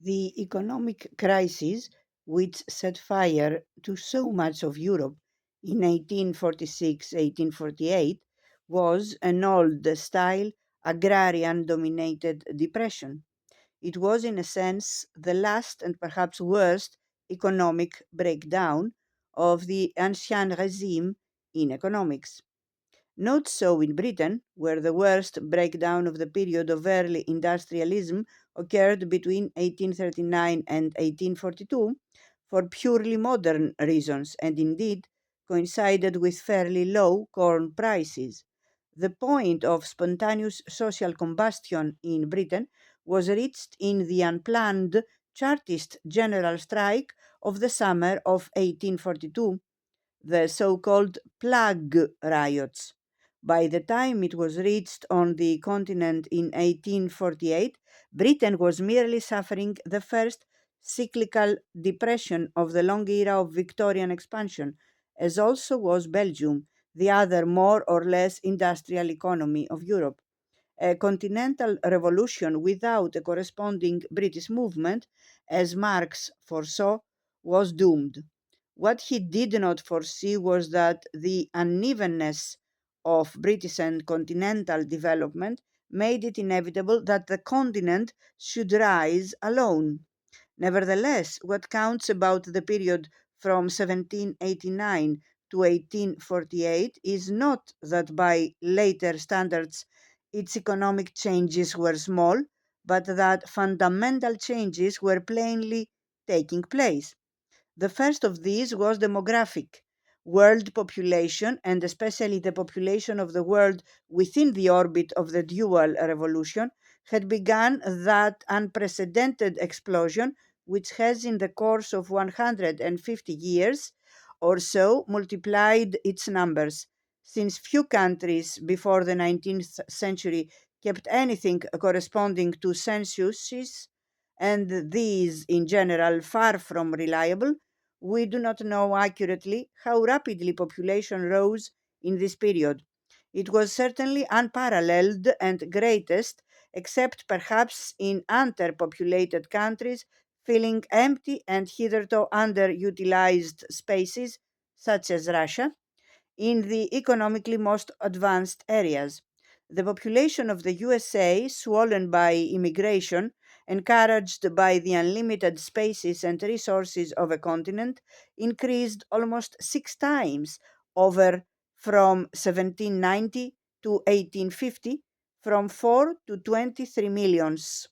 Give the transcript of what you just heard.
The economic crisis, which set fire to so much of Europe in 1846-1848, was an old style agrarian dominated depression. It was, in a sense, the last and perhaps worst economic breakdown of the Ancien regime in economics. Not so in Britain, where the worst breakdown of the period of early industrialism occurred between 1839 and 1842 for purely modern reasons and indeed coincided with fairly low corn prices. The point of spontaneous social combustion in Britain was reached in the unplanned Chartist general strike of the summer of 1842, the so called Plague Riots. By the time it was reached on the continent in 1848, Britain was merely suffering the first cyclical depression of the long era of Victorian expansion, as also was Belgium, the other more or less industrial economy of Europe. A continental revolution without a corresponding British movement, as Marx foresaw, was doomed. What he did not foresee was that the unevenness of British and continental development made it inevitable that the continent should rise alone. Nevertheless, what counts about the period from 1789 to 1848 is not that by later standards its economic changes were small, but that fundamental changes were plainly taking place. The first of these was demographic. World population, and especially the population of the world within the orbit of the dual revolution, had begun that unprecedented explosion which has, in the course of 150 years or so, multiplied its numbers. Since few countries before the 19th century kept anything corresponding to censuses, and these in general far from reliable, we do not know accurately how rapidly population rose in this period. It was certainly unparalleled and greatest, except perhaps in underpopulated countries filling empty and hitherto underutilized spaces, such as Russia, in the economically most advanced areas. The population of the USA, swollen by immigration, encouraged by the unlimited spaces and resources of a continent, increased almost 6 times over from 1790 to 1850, from 4 to 23 millions.